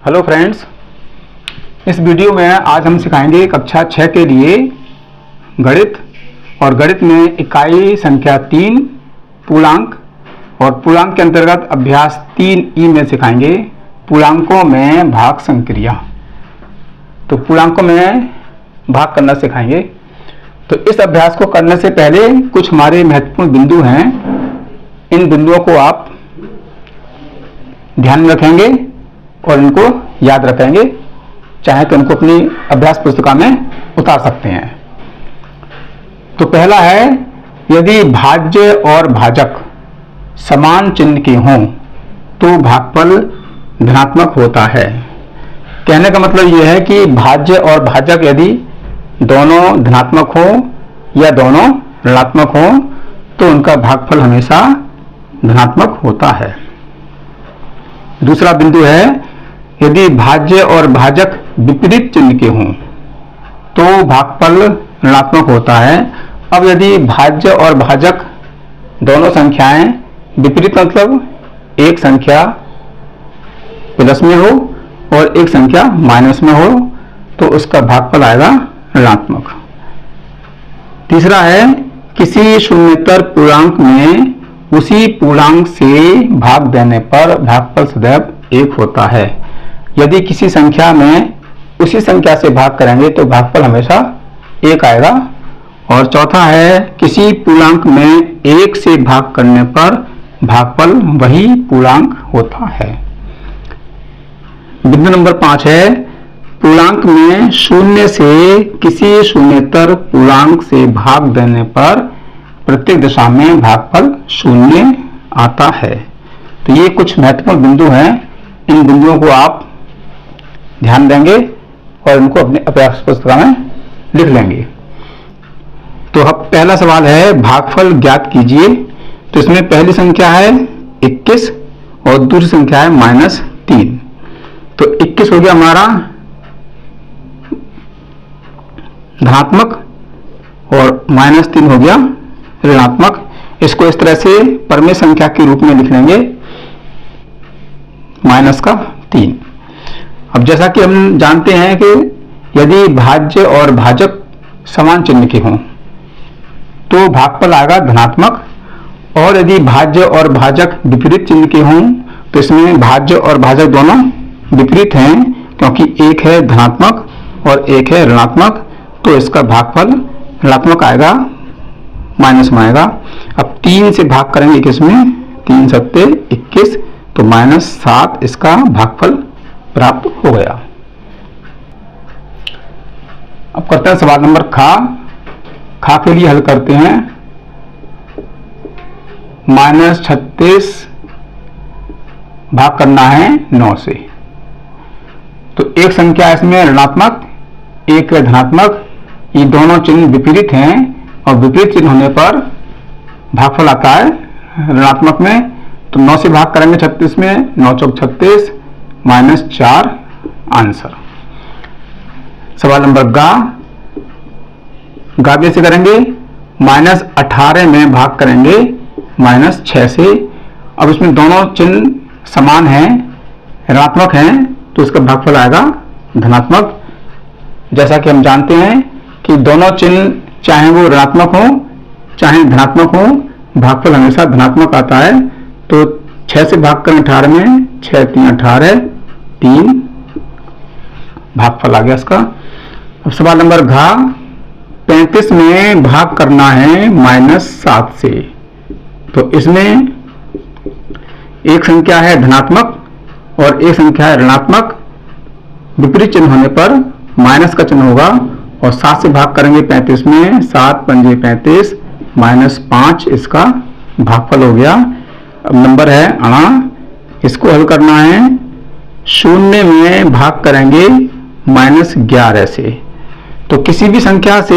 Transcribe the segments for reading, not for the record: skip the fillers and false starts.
Hello friends, इस video में आज हम सिखाएंगे कक्षा 6 के लिए गणित। और गणित में इकाई संख्या 3 पूर्णांक और पूर्णांक के अंतर्गत अभ्यास 3E में सिखाएंगे पूर्णांकों में भाग संक्रिया। तो पूर्णांकों में भाग करना सिखाएंगे। तो इस अभ्यास को करने से पहले कुछ हमारे महत्वपूर्ण बिंदु हैं। इन बिंदुओं को आप ध्यान में रखेंगे और इनको याद रखेंगे, चाहे तो इनको अपनी अभ्यास पुस्तिका में उतार सकते हैं। तो पहला है, यदि भाज्य और भाजक समान चिन्ह के हों तो भागफल धनात्मक होता है। कहने का मतलब यह है कि भाज्य और भाजक यदि दोनों धनात्मक हो या दोनों ऋणात्मक हो तो उनका भागफल हमेशा धनात्मक होता है। दूसरा बिंदु है, यदि भाज्य और भाजक विपरीत चिन्ह के हों तो भागफल ऋणात्मक होता है। अब यदि भाज्य और भाजक दोनों संख्याएं विपरीत मतलब एक संख्या प्लस में हो और एक संख्या माइनस में हो तो उसका भागफल आएगा ऋणात्मक। तीसरा है, किसी शून्येतर पूर्णांक में उसी पूर्णांक से भाग देने पर भागफल सदैव 1 होता है। यदि किसी संख्या में उसी संख्या से भाग करेंगे तो भागफल हमेशा 1 आएगा। और चौथा है, किसी पूर्णांक में 1 से भाग करने पर भागफल वही पूर्णांक होता है। बिंदु नंबर 5 है, पूर्णांक में शून्य से किसी शून्येतर पूर्णांक से भाग देने पर प्रत्येक दिशा में भागफल 0 आता है। तो ये कुछ महत्वपूर्ण बिंदु हैं। इन बिंदुओं को आप ध्यान देंगे और इनको अपने अभ्यास पुस्तिका में लिख लेंगे। तो अब पहला सवाल है, भागफल ज्ञात कीजिए। तो इसमें पहली संख्या है 21 और दूसरी संख्या है -3। तो 21 हो गया हमारा धनात्मक और -3 हो गया ऋणात्मक। इसको इस तरह से परमेय संख्या के रूप में लिख लेंगे -3। अब जैसा कि हम जानते हैं कि यदि भाज्य और भाजक समान चिन्ह के हों तो भागफल आएगा धनात्मक, और यदि भाज्य और भाजक विपरीत चिन्ह के हों तो इसमें भाज्य और भाजक दोनों विपरीत हैं, क्योंकि एक है धनात्मक और एक है ऋणात्मक, तो इसका भागफल ऋणात्मक आएगा, माइनस में आएगा। अब 3 से भाग करेंगे किसमें, 3 सत्ते 21, तो -7 इसका भागफल प्राप्त हो गया। अब करते हैं सवाल नंबर खा के लिए हल करते हैं। -36 भाग करना है 9 से। तो एक संख्या इसमें ऋणात्मक, एक है धनात्मक। ये दोनों चिन्ह विपरीत हैं और विपरीत चिन्ह होने पर भागफल आता है ऋणात्मक में। तो 9 से भाग करेंगे 36 में, 9 चौक 36 -4 आंसर। सवाल नंबर गा कैसे करेंगे, -18 में भाग करेंगे -6 से। अब इसमें दोनों चिन्ह समान हैं, ऋणात्मक हैं, तो इसका भागफल आएगा धनात्मक। जैसा कि हम जानते हैं कि दोनों चिन्ह चाहे वो ऋणात्मक हो चाहे धनात्मक हो, भागफल हमेशा धनात्मक आता है। तो 6 से भाग करें 18 में, 6 3 18, 3 भागफल आ गया इसका। अब सवाल नंबर 35 में भाग करना है -7 से। तो इसमें एक संख्या है धनात्मक और एक संख्या है ऋणात्मक। विपरीत चिन्ह होने पर माइनस का चिन्ह होगा, और 7 से भाग करेंगे 35 में, 7 पंजे 35, -5 इसका भागफल हो गया। अब नंबर है अणा, इसको हल करना है। 0 में भाग करेंगे -11 से। तो किसी भी संख्या से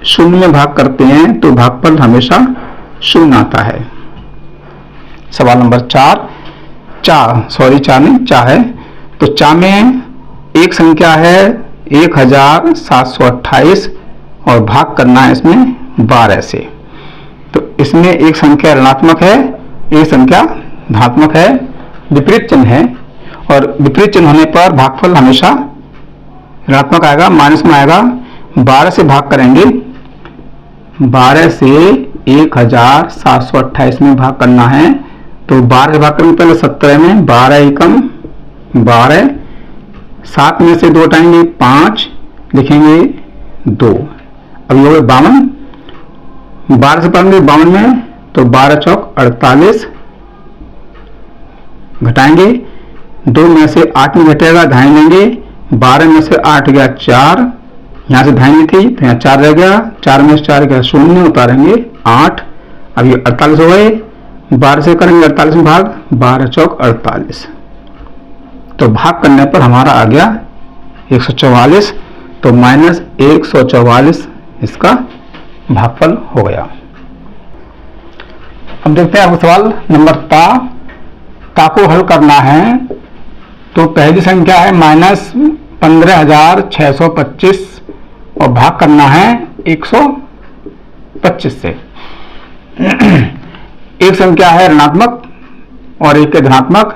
0 में भाग करते हैं तो भागफल हमेशा 0 आता है। सवाल नंबर 4 है। तो 4 में एक संख्या है 1728 और भाग करना है इसमें 12 से। तो इसमें एक संख्या ऋणात्मक है, एक संख्या धनात्मक है, विपरीत चिन्ह है। और विपरीत चिन्ह होने पर भागफल हमेशा ऋणात्मक आएगा, माइनस में आएगा। 12 से भाग करेंगे, 12 से 1728 में भाग करना है, तो 12 से भाग करेंगे पहले 17 में, 12 एकम 12, 7 में से 2 हटाएंगे 5, लिखेंगे 2। अब ये हो गए 52, 12 से पढ़ेंगे 52 में, तो 12 चौक 48, घटाएंगे 2 में से 8 में घटेगा, धाई लेंगे, 12 में से 8 गया 4, यहाँ से धाई थी तो यहाँ 4 रह गया, 4 में से 4 गया 0, उतारेंगे 8। अब ये 48 हो गए, 12 से करेंगे 48 में भाग, 12 चौक 48, तो भाग करने पर हमारा आ गया 144, तो माइनस 144 इसका भागफल हो गया। अब देखते हैं आपको सवाल नंबर ता को हल करना है। तो पहली संख्या है माइनस 15,625 और भाग करना है 125 से। एक संख्या है ऋणात्मक और एक है धनात्मक,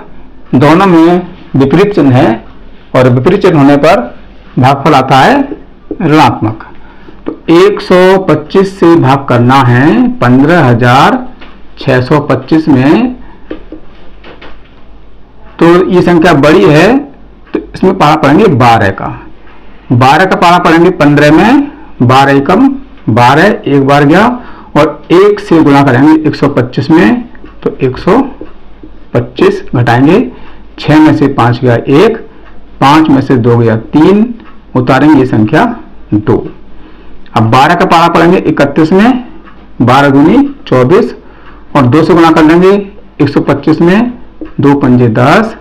दोनों में विपरीत चिन्ह है और विपरीत चिन्ह होने पर भागफल आता है ऋणात्मक। तो 125 से भाग करना है 15,625 में, तो ये संख्या बड़ी है तो इसमें पारा पड़ेंगे 12 का। 12 का पारा पड़ेंगे 15 में, 12 एकम 12, एक बार गया, और 1 से गुणा करेंगे 125 में, तो 125 घटाएंगे, 6 में से 5 गया 1, 5 में से 2 गया 3, उतारेंगे ये संख्या 2। अब 12 का पारा पड़ेंगे 31 में, 12 दूनी 24, और 2 से गुणा कर लेंगे 125 में, 2 पंजे 10,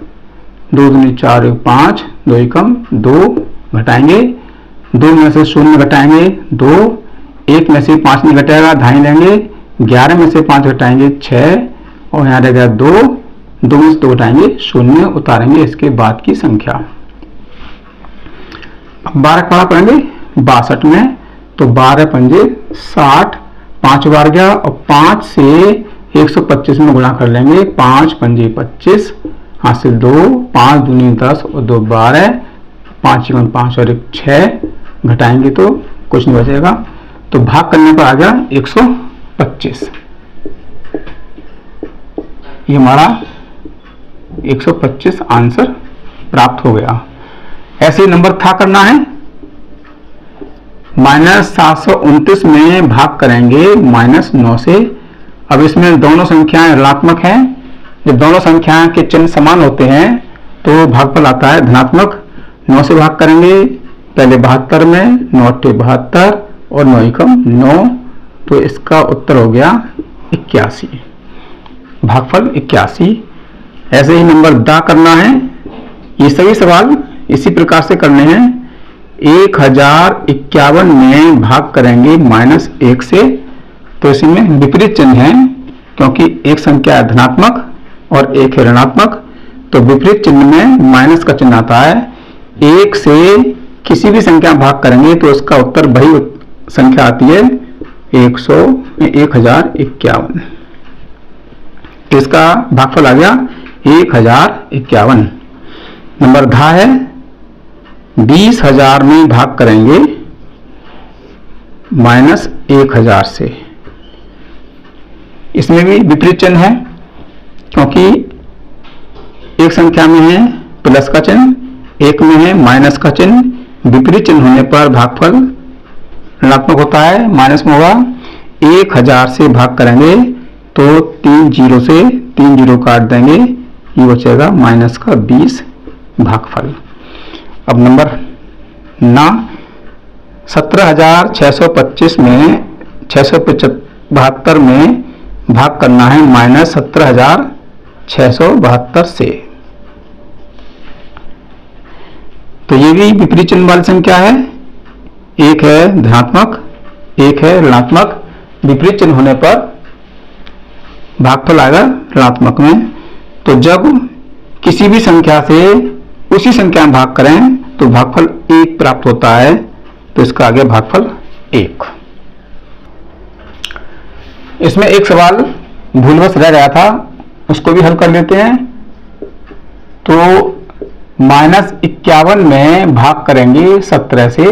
2 दूनी 4, 5, 2 एकम 2, घटाएंगे, 2 में से 0 घटाएंगे 2, 1 में से 5 नहीं घटाएगा, धाई लेंगे, 11 में से 5 घटाएंगे 6, और यहाँ रह गया 2, 2 में से 2 घटाएंगे 0, उतारेंगे इसके बाद की संख्या। अब 12 का पारा पड़ेंगे 62 में, तो 12 पंजे 60, 5 बार गया, और 5 से 125 में गुणा कर लेंगे, 5 पंजे 25, हासिल 2, 5 दूनी 10 और 2 12, 5 एकम 5 और 1 6, घटाएंगे तो कुछ नहीं बचेगा, तो भाग करने पर आ गया 125। ये हमारा 125 आंसर प्राप्त हो गया। ऐसे ही नंबर था करना है, -729 में भाग करेंगे -9 से। अब इसमें दोनों संख्याएं ऋणात्मक हैं, जब दोनों संख्याएं के चिन्ह समान होते हैं तो भागफल आता है धनात्मक। 9 से भाग करेंगे पहले 72 में, 9 अट्ठे 72 और 9 एकम 9, तो इसका उत्तर हो गया 81, भागफल 81। ऐसे ही नंबर दा करना है। ये सभी सवाल इसी प्रकार से करने हैं। 1051 में भाग करेंगे -1 से, तो इसमें विपरीत चिन्ह है, क्योंकि एक संख्या है धनात्मक और एक है ऋणात्मक, तो विपरीत चिन्ह में माइनस का चिन्ह आता है। 1 से किसी भी संख्या में भाग करेंगे तो उसका उत्तर वही संख्या आती है 1051। तो इसका भागफल आ गया 1051। नंबर धा है 20,000 में भाग करेंगे -1000 से। इसमें भी विपरीत चिन्ह है, क्योंकि एक संख्या में है प्लस का चिन्ह, एक में है माइनस का चिन्ह। विपरीत चिन्ह होने पर भागफल ऋणात्मक होता है, माइनस में होगा। 1000 से भाग करेंगे तो 3 जीरो से 3 जीरो काट देंगे, ये बचेगा माइनस का 20 भागफल। अब नंबर ना 17,625 में 672 में भाग करना है -17,672 से। तो ये भी विपरीत चिन्ह वाली संख्या है, एक है धनात्मक एक है ऋणात्मक। विपरीत चिन्ह होने पर भागफल आएगा ऋणात्मक में। तो जब किसी भी संख्या से उसी संख्या में भाग करें तो भागफल 1 प्राप्त होता है, तो इसका आगे भागफल 1। इसमें एक सवाल भूलवश रह गया था, उसको भी हल कर लेते हैं। तो -51 में भाग करेंगे 17 से,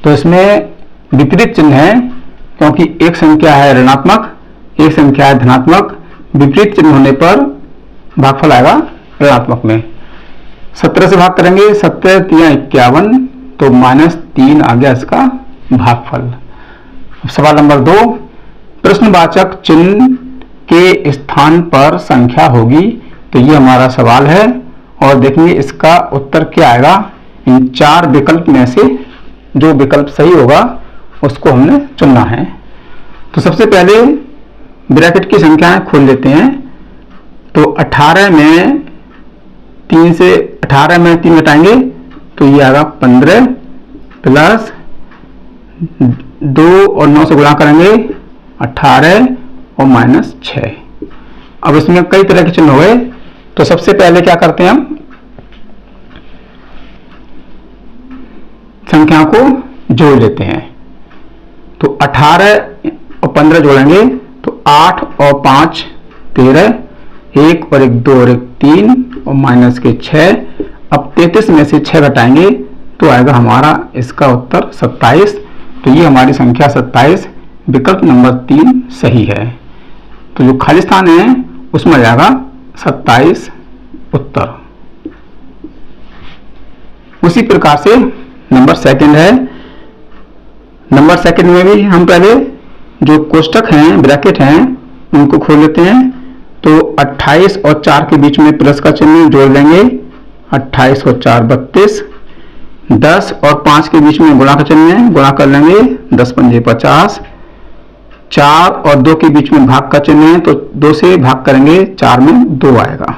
तो इसमें विपरीत चिन्ह है, क्योंकि एक संख्या है ऋणात्मक, एक संख्या है धनात्मक। विपरीत चिन्ह होने पर भागफल आएगा ऋणात्मक में। 17 से भाग करेंगे, 17 × 51, तो -3 आ गया इसका भागफल। सवाल नंबर 2, प्रश्नवाचक चिन्ह के स्थान पर संख्या होगी, तो ये हमारा सवाल है और देखेंगे इसका उत्तर क्या आएगा। इन 4 विकल्प में से जो विकल्प सही होगा उसको हमने चुनना है। तो सबसे पहले ब्रैकेट की संख्याएं खोल लेते हैं। तो 18 में 3 घटाएंगे तो ये आएगा 15 प्लस 2 और 9 से गुणा करेंगे 18 और -6। अब इसमें कई तरह के चिन्ह हो गए, तो सबसे पहले क्या करते हैं, हम संख्या को जोड़ लेते हैं। तो 18 और 15 जोड़ेंगे तो 8 और 5 13, 1 और 1 2 और 1 3 और -6। अब 33 में से 6 घटाएंगे तो आएगा हमारा इसका उत्तर 27। तो ये हमारी संख्या 27, विकल्प नंबर 3 सही है। तो जो खाली स्थान है उसमें आ जाएगा 27 उत्तर। उसी प्रकार से नंबर सेकंड है। नंबर सेकंड में भी हम पहले जो कोष्टक हैं, ब्रैकेट हैं, उनको खोल लेते हैं। तो 28 और 4 के बीच में प्लस का चिन्ह जोड़ देंगे, 28 और 4 32। 10 और 5 के बीच में गुणा का चिन्ह है, गुणा कर लेंगे, 10 पंजे 50। 4 और 2 के बीच में भाग का चिन्ह है, तो 2 से भाग करेंगे, 4 में 2 आएगा।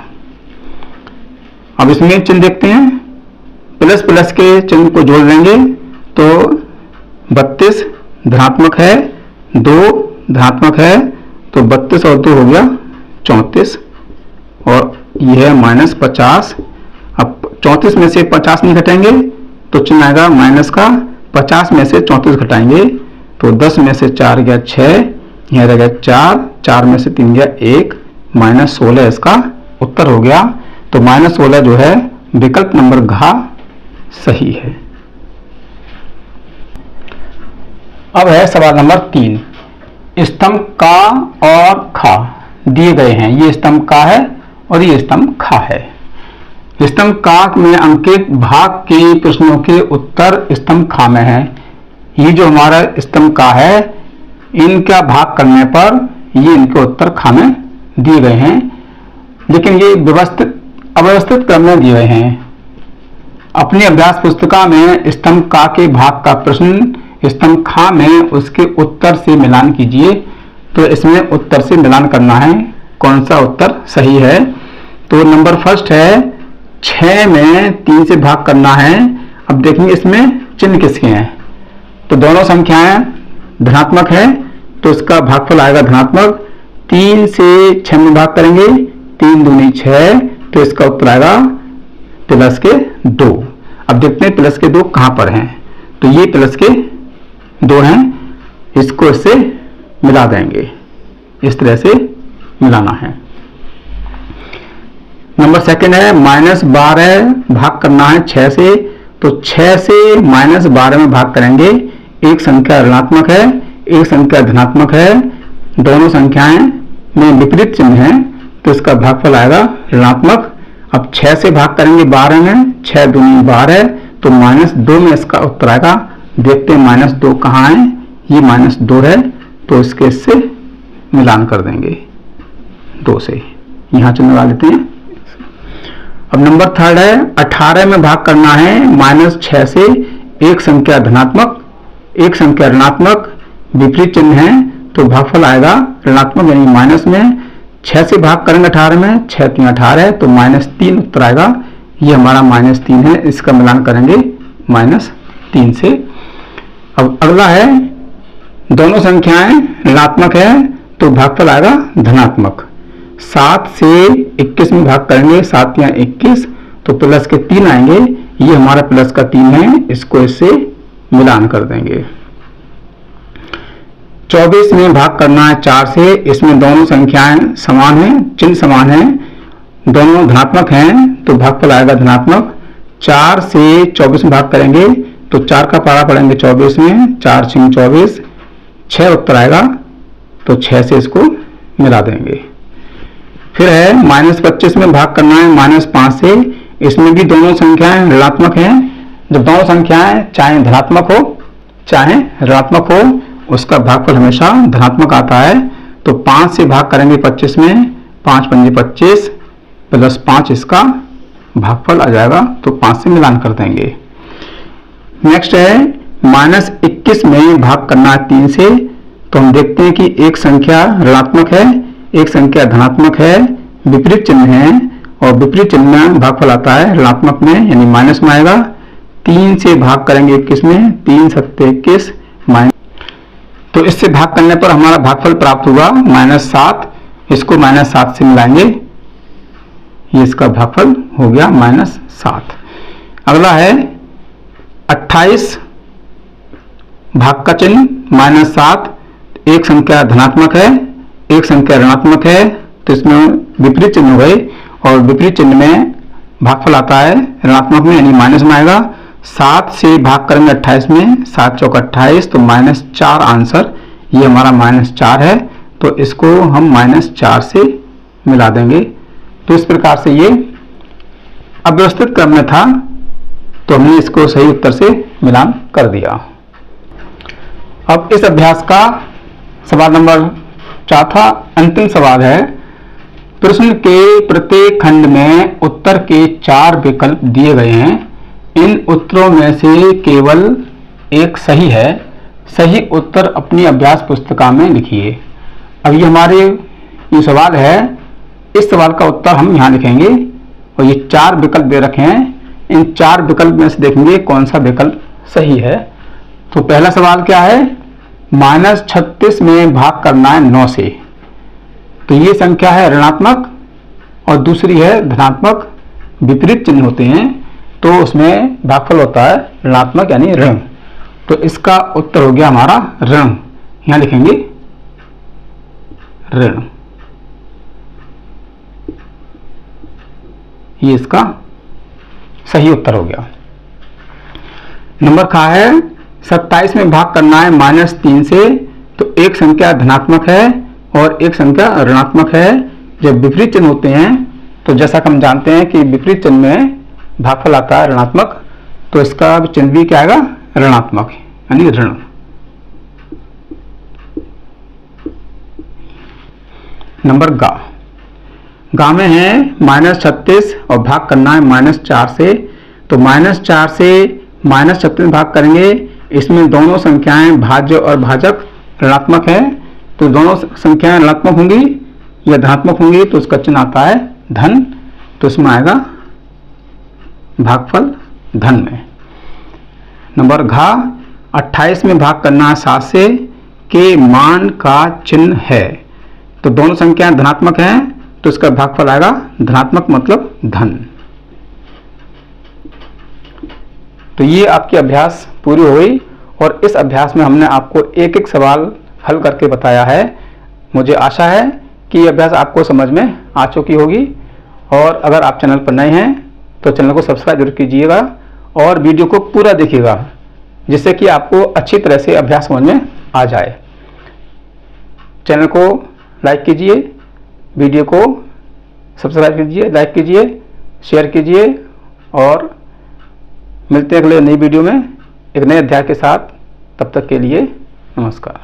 अब इसमें चिन्ह देखते हैं, प्लस प्लस के चिन्ह को जोड़ लेंगे तो 32 धनात्मक है, 2 धनात्मक है, तो 32 और 2 हो गया 34 और यह है -50। अब 34 में से 50 नहीं घटाएंगे तो चिन्ह आएगा माइनस का। 50 में से 34 घटाएंगे तो 10 में से 4 गया 6, यह रह गया 4, 4 में से 3 गया 1, -16 इसका उत्तर हो गया। तो -16 जो है विकल्प नंबर घ सही है। अब है सवाल नंबर 3। स्तंभ का और खा दिए गए हैं, ये स्तंभ का है और ये स्तंभ खा है। स्तंभ का में अंकित भाग के प्रश्नों के उत्तर स्तंभ खा में है। ये जो हमारा स्तंभ का है, इनका भाग करने पर ये इनके उत्तर खा में दिए गए हैं, लेकिन ये अव्यवस्थित क्रम में दिए गए हैं। अपनी अभ्यास पुस्तिका में स्तंभ का के भाग का प्रश्न स्तंभ खा में उसके उत्तर से मिलान कीजिए। तो इसमें उत्तर से मिलान करना है, कौन सा उत्तर सही है। तो नंबर फर्स्ट है 6 में 3 से भाग करना है। अब देखेंगे इसमें चिन्ह किसके हैं, तो दोनों संख्याएं धनात्मक है तो इसका भागफल आएगा धनात्मक। 3 से 6 में भाग करेंगे, 3 दूनी 6, तो इसका उत्तर आएगा प्लस के 2। अब देखते हैं प्लस के 2 कहां पर हैं, तो ये प्लस के 2 हैं, इसको इससे मिला देंगे, इस तरह से मिलाना है। नंबर सेकंड है -12 भाग करना है 6 से, तो 6 से -12 में भाग करेंगे। एक संख्या ऋणात्मक है, एक संख्या धनात्मक है, दोनों संख्याएं में विपरीत चिन्ह है, तो इसका भागफल आएगा ऋणात्मक। अब 6 से भाग करेंगे 12 में, 6 दूनी 12, तो -2 में इसका उत्तर आएगा। देखते हैं -2 कहाँ है, ये -2 है, तो इसके इससे मिलान कर देंगे 2 से, यहां चिन्ह लगा लेते हैं। अब नंबर थर्ड है 18 में भाग करना है -6 से। एक संख्या धनात्मक, एक संख्या ऋणात्मक, विपरीत चिन्ह है, तो भागफल आएगा ऋणात्मक यानी माइनस में। 6 से भाग करेंगे 18 में, 6 3 18 तो -3 उत्तर आएगा। ये हमारा -3 है, इसका मिलान करेंगे -3 से। अब अगला है दोनों संख्याएं ऋणात्मक है तो भागफल आएगा धनात्मक। 7 से 21 में भाग करेंगे, 7 या 21, तो प्लस के 3 आएंगे, ये हमारा प्लस का 3 है, इसको इससे मिलान कर देंगे। 24 में भाग करना है 4 से, इसमें दोनों संख्याएं समान हैं, चिन्ह समान हैं, दोनों धनात्मक हैं तो भागफल आएगा धनात्मक। 4 से 24 में भाग करेंगे तो 4 का पारा पड़ेंगे 24 में, 4 6 24, 6 उत्तर आएगा तो 6 से इसको मिला देंगे। फिर है -25 में भाग करना है -5 से। इसमें भी दोनों संख्याएं ऋणात्मक हैं। जब दोनों संख्याएं चाहे धनात्मक हो चाहे ऋणात्मक हो, उसका भागफल हमेशा धनात्मक आता है। तो 5 से भाग करेंगे 25 में, 5 पंजे 25 प्लस 5 इसका भागफल आ जाएगा, तो 5 से मिलान कर देंगे। नेक्स्ट है -21 में भाग करना है 3 से। तो हम देखते हैं कि एक संख्या ऋणात्मक है, एक संख्या धनात्मक है, विपरीत चिन्ह है, और विपरीत चिन्ह में भागफल आता है ऋणात्मक में, यानी माइनस में आएगा। 3 से भाग करेंगे 21 में, 3 7 21 माइनस, तो इससे भाग करने पर हमारा भागफल प्राप्त हुआ -7। इसको -7 से मिलाएंगे, ये इसका भागफल हो गया -7। अगला है 28 भाग का चिन्ह -7। एक संख्या धनात्मक है, एक संख्या ऋणात्मक है, तो इसमें विपरीत चिन्ह हो गए, और विपरीत चिन्ह में भागफल आता है ऋणात्मक में, यानी माइनस में आएगा। 7 से भाग करेंगे 28 में, 7 चौक 28, तो -4 आंसर, ये हमारा -4 है, तो इसको हम -4 से मिला देंगे। तो इस प्रकार से ये अव्यवस्थित क्रम में था, तो हमने इसको सही उत्तर से मिलान कर दिया। अब इस अभ्यास का सवाल नंबर 4 अंतिम सवाल है। प्रश्न के प्रत्येक खंड में उत्तर के 4 विकल्प दिए गए हैं। इन उत्तरों में से केवल एक सही है। सही उत्तर अपनी अभ्यास पुस्तिका में लिखिए। अब ये हमारे ये सवाल है, इस सवाल का उत्तर हम यहाँ लिखेंगे, और ये 4 विकल्प दे रखे हैं। इन 4 विकल्प में से देखेंगे कौन सा विकल्प सही है। तो पहला सवाल क्या है, -36 में भाग करना है 9 से। तो ये संख्या है ऋणात्मक और दूसरी है धनात्मक, विपरीत चिन्ह होते हैं, तो उसमें भागफल होता है ऋणात्मक यानी ऋण। तो इसका उत्तर हो गया हमारा ऋण, यहां लिखेंगे ऋण। ये इसका सही उत्तर हो गया। नंबर का है 27 में भाग करना है -3 से। तो एक संख्या धनात्मक है और एक संख्या ऋणात्मक है। जब विपरीत चिन्ह होते हैं, तो जैसा कि हम जानते हैं कि विपरीत चिन्ह में भागफल आता है ऋणात्मक, तो इसका चिन्ह भी क्या आएगा ऋणात्मक, यानी ऋण। नंबर गा में है -36 और भाग करना है -4 से। तो -4 से -36 में भाग करेंगे। इसमें दोनों संख्याएं भाज्य और भाजक ऋणात्मक है, तो दोनों संख्याएं ऋणात्मक होंगी या धनात्मक होंगी, तो उसका चिन्ह आता है धन, तो इसमें आएगा भागफल धन में। नंबर 28 में भाग करना है 7 से, के मान का चिन्ह है। तो दोनों संख्याएं धनात्मक हैं, तो इसका भागफल आएगा धनात्मक, मतलब धन। तो ये आपकी अभ्यास पूरी हो गई, और इस अभ्यास में हमने आपको एक एक सवाल हल करके बताया है। मुझे आशा है कि ये अभ्यास आपको समझ में आ चुकी होगी, और अगर आप चैनल पर नए हैं तो चैनल को सब्सक्राइब जरूर कीजिएगा और वीडियो को पूरा देखिएगा, जिससे कि आपको अच्छी तरह से अभ्यास समझ में आ जाए। चैनल को लाइक कीजिए, वीडियो को सब्सक्राइब कीजिए, लाइक कीजिए, शेयर कीजिए, और मिलते हैं अगले नई वीडियो में एक नए अध्याय के साथ। तब तक के लिए नमस्कार।